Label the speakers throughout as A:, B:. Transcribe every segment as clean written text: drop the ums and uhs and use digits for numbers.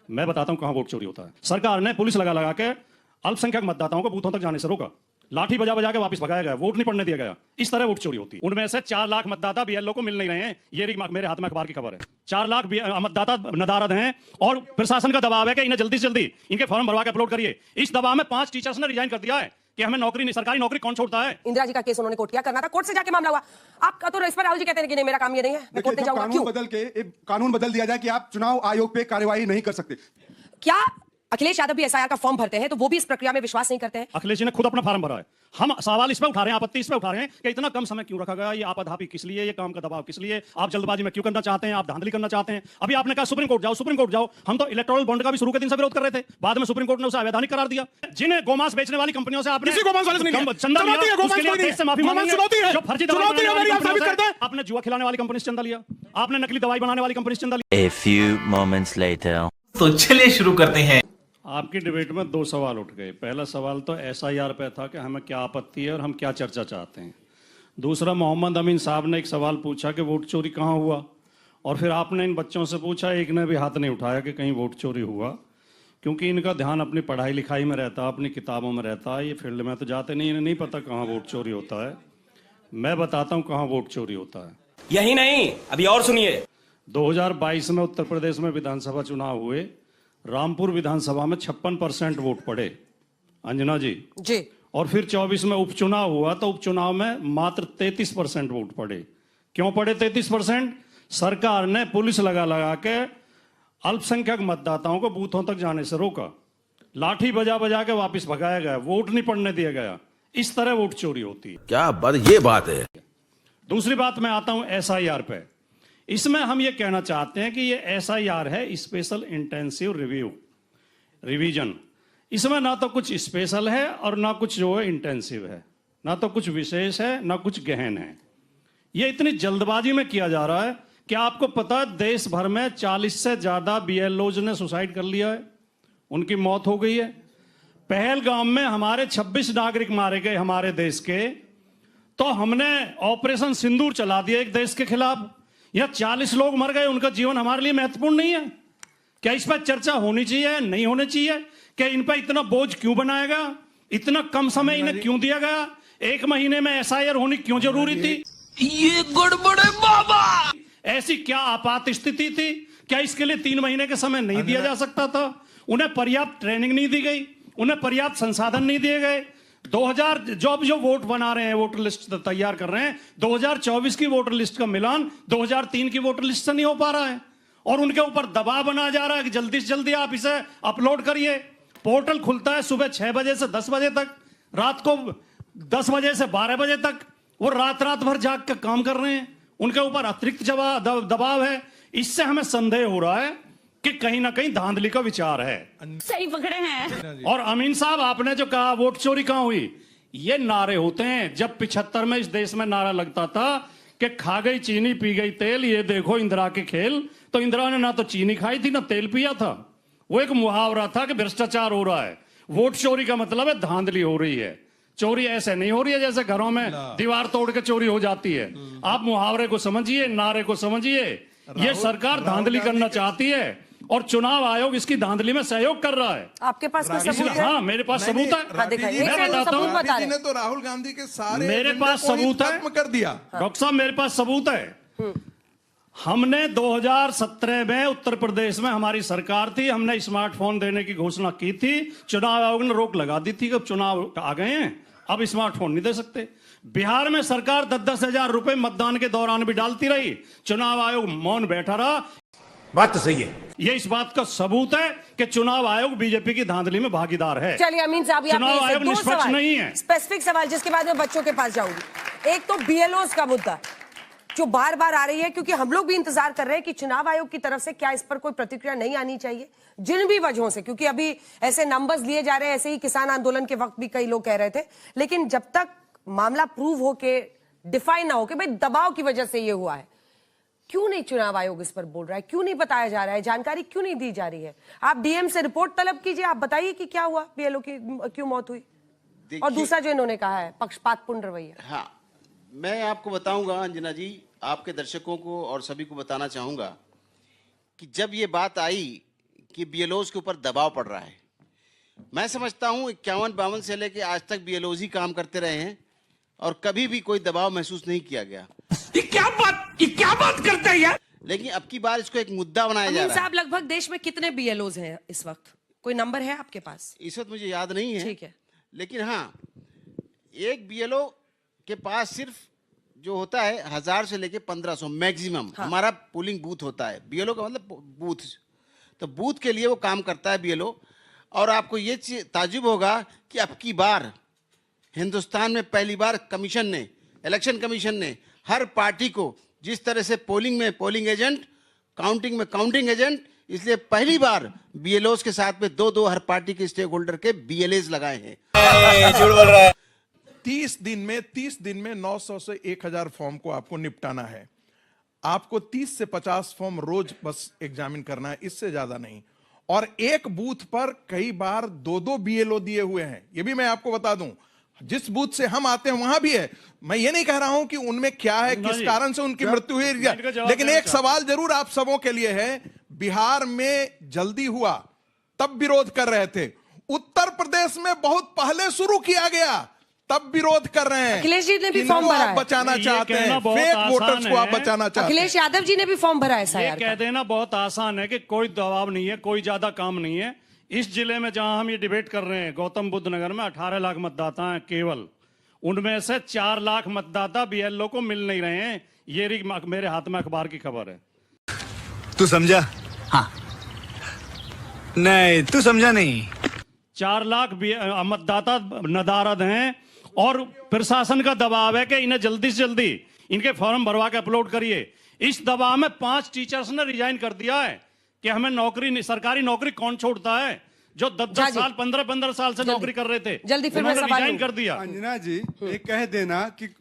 A: मैं बताता हूं कहां वोट चोरी होता है। सरकार ने पुलिस लगा लगा के अल्पसंख्यक मतदाताओं को बूथों तक जाने से रोका, लाठी बजा बजा के वापस भगाया गया, वोट नहीं पड़ने दिया गया। इस तरह वोट चोरी होती है। उनमें से 4 लाख मतदाता बीएलओ को मिल नहीं रहे हैं। ये मेरे हाथ में अखबार की खबर है। 4 लाख मतदाता नदारद हैं और प्रशासन का दबाव है कि इन्हें जल्दी से जल्दी इनके फॉर्म भरवा के अपलोड करिए। इस दबाव में 5 टीचर्स ने रिजाइन कर दिया है कि हमें नौकरी नहीं, सरकारी नौकरी कौन छोड़ता है।
B: इंदिरा जी का केस उन्होंने कोर्ट किया, करना था, कोर्ट से जाके मामला हुआ। आप तो इस पर राहुल जी कहते हैं कि नहीं मेरा काम ये नहीं है, मैं कोर्ट नहीं जाऊंगा। क्यों?
C: बदल के एक कानून बदल दिया जाए कि आप चुनाव आयोग पे कार्यवाही नहीं कर सकते।
B: क्या अखिलेश यादव भी एसआईआर का फॉर्म भरते हैं तो वो भी इस प्रक्रिया में विश्वास नहीं करते हैं?
A: अखिलेश जी ने खुद अपना फॉर्म भरा है। हम सवाल इस पे उठा रहे हैं, आपत्ति इस पे उठा रहे हैं कि इतना कम समय क्यों रखा गया, ये आपाधापी किस लिए, ये काम का दबाव किस लिए, आप जल्दबाजी में क्यों करना चाहते हैं, आप धांधली करना चाहते हैं। अभी आपने कहा सुप्रीम कोर्ट जाओ, सुप्रीम कोर्ट जाओ। हम तो इलेक्टोरल बॉन्ड का भी शुरू के दिन से विरोध कर रहे थे, बाद में सुप्रीम कोर्ट ने उसे अवैधानिक करार दिया। जिन्हें गोमांस बेचने वाली कंपनियों से आपने चंदा लिया, उसके लिए देश से माफी मांगी है। जो फर्जी दवाई बनाने वाली कंपनियों से आपने जुआ खिलाने वाली कंपनी से चंदा लिया, आपने नकली दवाई बनाने वाली कंपनी से चंदा लिया।
D: A few moments later.
E: तो चलिए शुरू करते हैं।
A: आपकी डिबेट में 2 सवाल उठ गए। पहला सवाल तो एसआईआर पे था कि हमें क्या आपत्ति है और हम क्या चर्चा चाहते हैं। दूसरा, मोहम्मद अमीन साहब ने एक सवाल पूछा कि वोट चोरी कहाँ हुआ, और फिर आपने इन बच्चों से पूछा, एक ने भी हाथ नहीं उठाया कि कहीं वोट चोरी हुआ, क्योंकि इनका ध्यान अपनी पढ़ाई लिखाई में रहता है, अपनी किताबों में रहता है। ये फील्ड में तो जाते नहीं, इन्हें नहीं पता कहाँ वोट चोरी होता है। मैं बताता हूँ कहाँ वोट चोरी होता है।
F: यही नहीं, अभी और सुनिए।
A: 2022 में उत्तर प्रदेश में विधानसभा चुनाव हुए। रामपुर विधानसभा में 56% वोट पड़े, अंजना जी। और फिर 24 में उपचुनाव हुआ तो उपचुनाव में मात्र 33% वोट पड़े। क्यों पड़े 33%? सरकार ने पुलिस लगा लगा के अल्पसंख्यक मतदाताओं को बूथों तक जाने से रोका, लाठी बजा बजा के वापस भगाया गया, वोट नहीं पड़ने दिया गया। इस तरह वोट चोरी होती है।
G: क्या ये बात है।
A: दूसरी बात, मैं आता हूं एसआईआर पे। इसमें हम ये कहना चाहते हैं कि ये एसआईआर है, स्पेशल इंटेंसिव रिवीजन। इसमें ना तो कुछ स्पेशल है और ना कुछ जो है इंटेंसिव है, ना तो कुछ विशेष है ना कुछ गहन है। ये इतनी जल्दबाजी में किया जा रहा है कि आपको पता है देश भर में 40 से ज्यादा बीएलओज ने सुसाइड कर लिया है, उनकी मौत हो गई है। पहलगाम में हमारे 26 नागरिक मारे गए हमारे देश के, तो हमने ऑपरेशन सिंदूर चला दिया एक देश के खिलाफ। या 40 लोग मर गए, उनका जीवन हमारे लिए महत्वपूर्ण नहीं है? क्या इस पर चर्चा होनी चाहिए, नहीं होनी चाहिए? क्या इन पर इतना बोझ क्यों बनाया गया, इतना कम समय इन्हें क्यों दिया गया, 1 महीने में एसआईआर होनी क्यों जरूरी थी?
E: ये गड़बड़ है बाबा।
A: ऐसी क्या आपात स्थिति थी? क्या इसके लिए 3 महीने का समय नहीं दिया जा सकता था? उन्हें पर्याप्त ट्रेनिंग नहीं दी गई, उन्हें पर्याप्त संसाधन नहीं दिए गए। 2000 जो वोट बना रहे हैं, वोटर लिस्ट तैयार कर रहे हैं, 2024 की वोटर लिस्ट का मिलान 2003 की वोटर लिस्ट से नहीं हो पा रहा है, और उनके ऊपर दबाव बनाया जा रहा है कि जल्दी से जल्दी आप इसे अपलोड करिए। पोर्टल खुलता है सुबह 6 बजे से 10 बजे तक, रात को 10 बजे से 12 बजे तक। वो रात भर जाग के काम कर रहे हैं, उनके ऊपर अतिरिक्त दबाव है। इससे हमें संदेह हो रहा है कि कहीं ना कहीं धांधली का विचार है।
H: सही पकड़े हैं।
A: और अमीन साहब, आपने जो कहा वोट चोरी कहां हुई, ये नारे होते हैं। जब 75 में इस देश में नारा लगता था कि खा गई चीनी पी गई तेल, ये देखो इंदिरा के खेल, तो इंदिरा ने ना तो चीनी खाई थी ना तेल पिया था। वो एक मुहावरा था कि भ्रष्टाचार हो रहा है। वोट चोरी का मतलब है धांधली हो रही है। चोरी ऐसे नहीं हो रही है जैसे घरों में दीवार तोड़ के चोरी हो जाती है। आप मुहावरे को समझिए, नारे को समझिए। ये सरकार धांधली करना चाहती है और चुनाव आयोग इसकी धांधली में सहयोग कर रहा है।
B: आपके पास कोई सबूत है?
A: हाँ, मेरे पास सबूत है।
B: मैं बताता हूँ।
C: ने तो राहुल गांधी के सारे
A: मेरे पास सबूत है,
C: खत्म कर दिया।
A: डॉक्टर साहब, मेरे पास सबूत है। हमने 2017 में उत्तर प्रदेश में हमारी सरकार थी, हमने स्मार्टफोन देने की घोषणा की थी। चुनाव आयोग ने रोक लगा दी थी कि चुनाव आ गए हैं, अब स्मार्टफोन नहीं दे सकते। बिहार में सरकार 10-10 हजार रुपए मतदान के दौरान भी डालती रही, चुनाव आयोग मौन बैठा रहा।
G: बात तो सही है।
A: ये इस बात का सबूत है कि चुनाव आयोग बीजेपी की धांधली में भागीदार है।
B: चलिए अमीन साहब,
A: चुनाव आयोग निष्पक्ष नहीं है।
B: स्पेसिफिक सवाल जिसके बाद मैं बच्चों के पास जाऊंगी। एक तो बीएलओस का मुद्दा जो बार बार आ रही है, क्योंकि हम लोग भी इंतजार कर रहे हैं कि चुनाव आयोग की तरफ से क्या इस पर कोई प्रतिक्रिया नहीं आनी चाहिए, जिन भी वजहों से। क्योंकि अभी ऐसे नंबर्स लिए जा रहे हैं, ऐसे ही किसान आंदोलन के वक्त भी कई लोग कह रहे थे, लेकिन जब तक मामला प्रूव हो के डिफाइन ना हो कि भाई दबाव की वजह से ये हुआ है, क्यों नहीं चुनाव आयोग इस पर बोल रहा है, क्यों नहीं बताया जा रहा है, जानकारी क्यों नहीं दी जा रही है? आप डीएम से रिपोर्ट तलब कीजिए, आप बताइए कि क्या हुआ, बीएलओ की क्यों मौत हुई। और दूसरा जो इन्होंने कहा है पक्षपातपूर्ण रवैया।
I: हाँ, मैं आपको बताऊंगा अंजना जी, आपके दर्शकों को और सभी को बताना चाहूंगा कि जब ये बात आई कि बीएलओज के ऊपर दबाव पड़ रहा है। मैं समझता हूं 51-52 से लेके आज तक बीएलओज ही काम करते रहे हैं और कभी भी कोई दबाव महसूस नहीं किया गया।
E: ये क्या बात करते हैं यार।
I: लेकिन अब की बार इसको एक मुद्दा बनाया जा
B: अमीन
I: रहा है।
B: साहब, लगभग देश में कितने बीएलओज हैं इस वक्त? कोई नंबर है आपके पास?
I: इस वक्त मुझे याद नहीं है,
B: ठीक है।
I: लेकिन हाँ, एक बीएलओ के पास सिर्फ जो होता है 1000 से लेके 1500 मैक्सिमम हमारा पोलिंग बूथ होता है। बीएलओ का मतलब बूथ, तो बूथ के लिए वो काम करता है बीएलओ। और आपको ये ताजुब होगा कि अब की बार हिंदुस्तान में पहली बार कमीशन ने, इलेक्शन कमीशन ने हर पार्टी को जिस तरह से पोलिंग में पोलिंग एजेंट, काउंटिंग में काउंटिंग एजेंट, इसलिए पहली बार बीएलओज के साथ में 2-2 हर पार्टी के स्टेक होल्डर के बीएलएज लगाए हैं।
J: 30 दिन में 900 से 1000 फॉर्म को आपको निपटाना है। आपको 30 से 50 फॉर्म रोज बस एग्जामिन करना है, इससे ज्यादा नहीं। और एक बूथ पर कई बार 2-2 बीएलओ दिए हुए हैं। यह भी मैं आपको बता दूं, जिस बूथ से हम आते हैं वहां भी है। मैं ये नहीं कह रहा हूं कि उनमें क्या है, किस कारण से उनकी मृत्यु हुई, लेकिन एक सवाल जरूर आप सबों के लिए है। बिहार में जल्दी हुआ तब विरोध कर रहे थे, उत्तर प्रदेश में बहुत पहले शुरू किया गया तब विरोध कर रहे हैं।
B: अखिलेश जी ने भी फॉर्म भरा है।
J: बचाना चाहते हैं, फेक वोटर्स को आप बचाना चाहते हैं।
B: अखिलेश यादव जी ने भी फॉर्म भरा है।
A: ये कह देना बहुत आसान है कि कोई दबाव नहीं है, कोई ज्यादा काम नहीं है। इस जिले में जहां हम ये डिबेट कर रहे हैं, गौतम बुद्ध नगर में 18 लाख मतदाता हैं केवल, उनमें से 4 लाख मतदाता बीएलओ को मिल नहीं रहे हैं। ये मेरे हाथ में अखबार की खबर है।
G: तू समझा? हाँ। नहीं, तू समझा नहीं।
A: 4 लाख मतदाता नदारद हैं और प्रशासन का दबाव है कि इन्हें जल्दी से जल्दी इनके फॉर्म भरवा के अपलोड करिए। इस दबाव में 5 टीचर्स ने रिजाइन कर दिया है कि हमें नौकरी, सरकारी नौकरी कौन छोड़ता है, जो 10-10 साल 15-15 साल से नौकरी कर रहे थे,
B: जल्दी फिर मैं सवाल
A: रिजाइन कर दिया।
C: अंजना जी, एक कह देना कि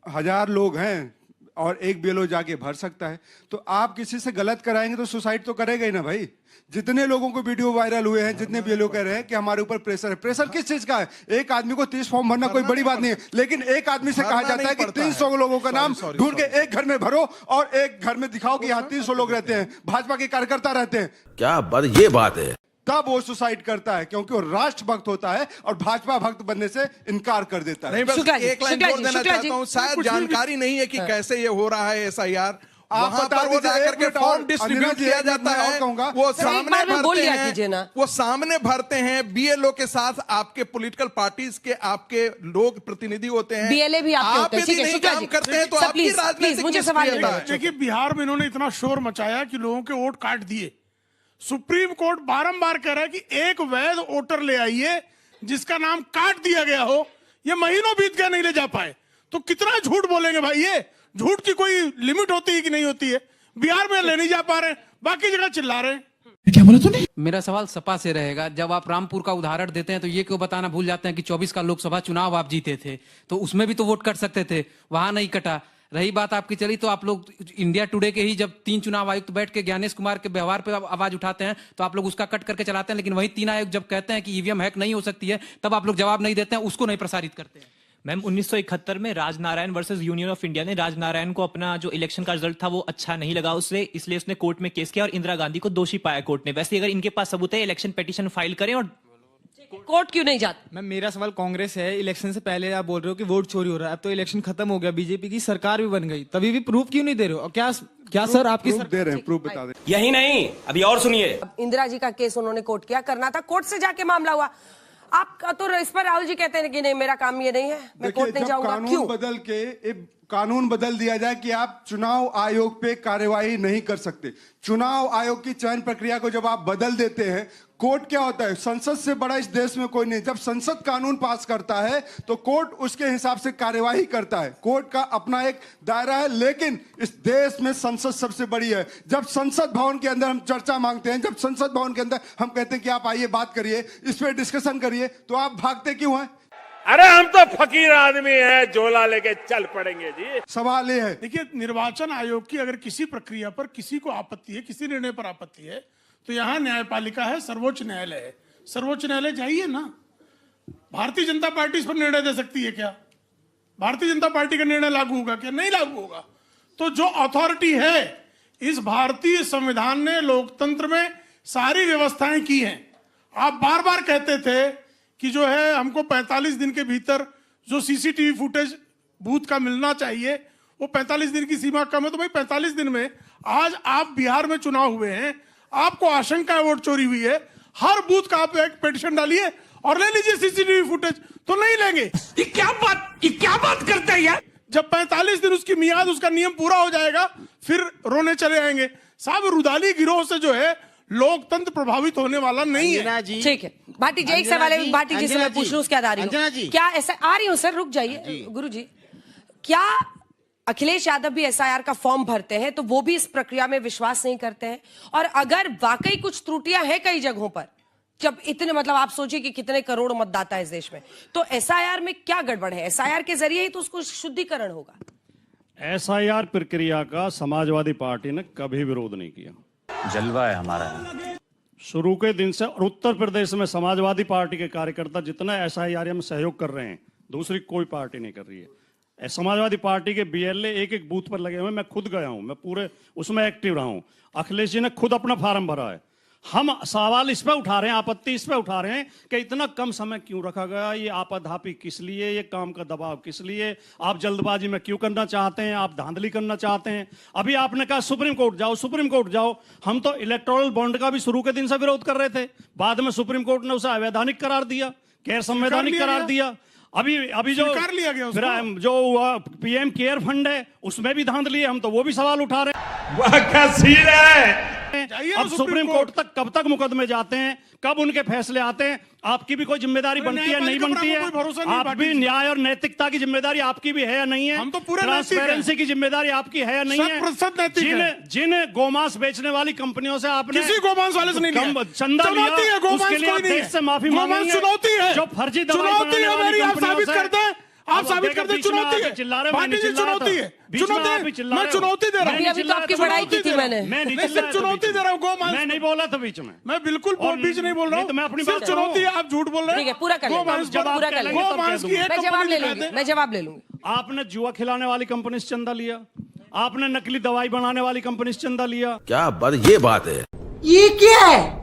C: 1000 लोग हैं और एक बीएलओ जाके भर सकता है, तो आप किसी से गलत कराएंगे तो सुसाइड तो करेगा ही ना भाई। जितने लोगों को वीडियो वायरल हुए हैं, जितने बीएलओ कह रहे हैं कि हमारे ऊपर प्रेशर है, प्रेशर किस चीज का है? एक आदमी को 30 फॉर्म भरना कोई बड़ी बात नहीं है, लेकिन एक आदमी से कहा जाता है कि 300 लोगों का नाम ढूंढ के एक घर में भरो और एक घर में दिखाओ कि यहाँ 300 लोग रहते हैं, भाजपा के कार्यकर्ता रहते हैं।
G: क्या बात, ये बात है।
C: तब वो सुसाइड करता है, क्योंकि वो राष्ट्र भक्त होता है और भाजपा भक्त बनने से इनकार कर देता है।
J: नहीं, बस एक लाइन जोड़ देना चाहता हूं, शायद जानकारी नहीं है कि कैसे ये हो रहा है एसआईआर। वहां पर वो जाकर के फॉर्म डिस्ट्रीब्यूट किया जाता है, वो सामने भरते हैं, वो सामने भरते हैं। बीएलओ के साथ आपके पॉलिटिकल पार्टीज के आपके लोग प्रतिनिधि होते हैं,
B: बीएलए भी आपके
J: आप यदि नहीं काम करते हैं तो आपकी राजनीतिक निष्क्रियता है।
K: देखिए, बिहार में इन्होंने इतना शोर मचाया कि लोगों के वोट काट दिए। सुप्रीम कोर्ट बारंबार कह रहा है कि एक वैध वोटर ले आइए जिसका नाम काट दिया गया हो। ये महीनों बीत गए, नहीं ले जा पाए। तो कितना झूठ बोलेंगे भाई? ये झूठ की कोई लिमिट होती है कि नहीं होती है? बिहार में ले नहीं जा पा रहे, बाकी जगह चिल्ला रहे हैं।
L: क्या बोला तूने? मेरा सवाल सपा से रहेगा। जब आप रामपुर का उदाहरण देते हैं तो ये क्यों बताना भूल जाते हैं कि 24 का लोकसभा चुनाव आप जीते थे, तो उसमें भी तो वोट कट सकते थे, वहां नहीं कटा। रही बात आपकी, चली तो आप लोग इंडिया टुडे के ही जब 3 चुनाव आयुक्त बैठ के ज्ञानेश कुमार के व्यवहार पे आवाज उठाते हैं तो आप लोग उसका कट करके चलाते हैं, लेकिन वही 3 आयोग जब कहते हैं कि ईवीएम हैक नहीं हो सकती है तब आप लोग जवाब नहीं देते हैं, उसको नहीं प्रसारित करते हैं।
M: मैम, 1971 में Rajnarayan versus union of India ने राजनारायण को अपना जो इलेक्शन का रिजल्ट था वो अच्छा नहीं लगा उससे, इसलिए उसने कोर्ट में केस किया और इंदिरा गांधी को दोषी पाया कोर्ट ने। वैसे अगर इनके पास सबूत है, इलेक्शन पिटीशन फाइल करें और
B: कोर्ट क्यों नहीं जाते?
N: मैम, मेरा सवाल कांग्रेस है। इलेक्शन से पहले आप बोल रहे हो कि वोट चोरी हो रहा है, अब तो इलेक्शन खत्म हो गया, बीजेपी की सरकार भी बन गई, तभी भी प्रूफ क्यों नहीं दे रहे हो? क्या सर आपकी
C: दे रहे हैं, प्रूफ बता दें।
F: यही नहीं, अभी और सुनिए।
B: इंदिरा जी का केस उन्होंने कोर्ट किया, करना था, कोर्ट से जाके मामला हुआ। आप तो इस पर राहुल जी कहते हैं कि नहीं, मेरा काम ये नहीं है, मैं कोर्ट नहीं जाऊंगा। क्यों?
C: बदल के एक कानून बदल दिया जाए कि आप चुनाव आयोग पे कार्यवाही नहीं कर सकते। चुनाव आयोग की चयन प्रक्रिया को जब आप बदल देते हैं, कोर्ट क्या होता है? संसद से बड़ा इस देश में कोई नहीं। जब संसद कानून पास करता है तो कोर्ट उसके हिसाब से कार्यवाही करता है। कोर्ट का अपना एक दायरा है, लेकिन इस देश में संसद सबसे बड़ी है। जब संसद भवन के अंदर हम चर्चा मांगते हैं, जब संसद भवन के अंदर हम कहते हैं कि आप आइए बात करिए, इस पर डिस्कशन करिए, तो आप भागते क्यों हैं?
K: अरे हम तो फकीर आदमी हैं, झोला लेके चल पड़ेंगे जी।
C: सवाल ये है,
K: देखिए, निर्वाचन आयोग की अगर किसी प्रक्रिया पर किसी को आपत्ति है, किसी निर्णय पर आपत्ति है, तो यहाँ न्यायपालिका है, सर्वोच्च न्यायालय है। सर्वोच्च न्यायालय जाइए ना। भारतीय जनता पार्टी इस पर निर्णय दे सकती है क्या? भारतीय जनता पार्टी का निर्णय लागू होगा क्या? नहीं लागू होगा। तो जो अथॉरिटी है, इस भारतीय संविधान ने लोकतंत्र में सारी व्यवस्थाएं की हैं। आप बार बार कहते थे कि जो है हमको 45 दिन के भीतर जो सीसीटीवी फुटेज बूथ का मिलना चाहिए, वो 45 दिन की सीमा कम है। तो भाई 45 दिन में आज आप बिहार में चुनाव हुए हैं, आपको आशंका है वोट चोरी हुई है, हर बूथ का आप एक पिटीशन डालिए और ले लीजिए सीसीटीवी फुटेज। तो नहीं लेंगे।
E: ये क्या बात करता है यार?
K: जब 45 दिन उसकी मियाद, उसका नियम पूरा हो जाएगा, फिर रोने चले आएंगे। साहब, रुदाली गिरोह से जो है लोकतंत्र प्रभावित होने वाला नहीं है।
B: ठीक है भाटी जी, एक सवाल है भाटी जी से मैं पूछ लूं, उसके बाद आ रही हूं। क्या ऐसा आ रही हूं सर, रुक जाइए गुरु जी। क्या अखिलेश यादव भी एसआईआर का फॉर्म भरते हैं तो वो भी इस प्रक्रिया में विश्वास नहीं करते हैं? और अगर वाकई कुछ त्रुटियां हैं कई जगहों पर, जब इतने मतलब आप सोचिए कि कितने करोड़ मतदाता है इस देश में, तो एसआईआर में क्या गड़बड़ है? एसआईआर के जरिए ही तो उसको शुद्धिकरण होगा।
A: एसआईआर प्रक्रिया का समाजवादी पार्टी ने कभी विरोध नहीं किया।
D: जलवा है हमारा।
A: शुरू के दिन से, और उत्तर प्रदेश में समाजवादी पार्टी के कार्यकर्ता जितना एसआईआर में सहयोग कर रहे हैं, दूसरी कोई पार्टी नहीं कर रही है। समाजवादी पार्टी के बीएलए एक एक बूथ पर लगे हुए, मैं खुद गया हूं, मैं पूरे उसमें एक्टिव रहा हूं। अखिलेश जी ने खुद अपना फार्म भरा है। हम सवाल इस पे उठा रहे हैं, आपत्ति इस पे उठा रहे हैं कि इतना कम समय क्यों रखा गया, ये आपाधापी किस लिए, ये काम का दबाव किस लिए, आप जल्दबाजी में क्यों करना चाहते हैं, आप धांधली करना चाहते हैं। अभी आपने कहा सुप्रीम कोर्ट जाओ, सुप्रीम कोर्ट जाओ। हम तो इलेक्टोरल बॉन्ड का भी शुरू के दिन से विरोध कर रहे थे, बाद में सुप्रीम कोर्ट ने उसे अवैधानिक करार दिया, गैर संवैधानिक करार दिया। अभी जो
K: कर लिया गया उसको।
A: जो पीएम केयर फंड है उसमें भी धांधली है, हम तो वो भी सवाल उठा रहे हैं।
E: वाह क्या सीन है।
A: अब सुप्रीम कोर्ट तक कब तक मुकदमे जाते हैं, कब उनके फैसले आते हैं? आपकी भी कोई जिम्मेदारी बनती है, नहीं बनती है? आप भी न्याय और नैतिकता की जिम्मेदारी आपकी भी है या नहीं है?
K: हम तो पूरे
A: ट्रांसपेरेंसी की जिम्मेदारी आपकी है या नहीं है? जिन गोमांस बेचने वाली कंपनियों से आपने
K: किसी गोमांस वाले से नहीं लिया,
A: चंदा लिया, उसके लिए आप देश से माफी मांगी है।
K: चुनौती है,
A: जो फर्जी दवाई बनाने वाली
K: आप
A: कंपनियों
K: साबित
A: से
K: करते हैं, आप साबित करते हैं। चुनौती है, भाटी जी, चुनौती है, मैं चुनौती दे रहा हूँ।
B: अभी तो आपकी बड़ाई की थी मैंने।
K: मैं सिर्फ चुनौती दे रहा हूँ गोमांस।
A: मैं नहीं बोला था बीच में,
K: मैं बिल्कुल बीच नहीं बोल रहा हूँ।
A: मैं अपनी
K: सिर्फ चुनौती है, आप झूठ बोल रहे हैं।
B: ठीक है, पूरा कर लेंगे,
K: गोमांस
B: पूरा कर लेंगे।
K: गोमांस की एक
B: मैं जवाब ले
K: कंपनी
B: लूंगी, मैं जवाब ले लूंगी।
A: आपने जुआ खिलाने वाली कंपनी से चंदा लिया, आपने नकली दवाई बनाने वाली कंपनी से चंदा लिया।
G: क्या बात, ये बात है।
B: ये क्या है?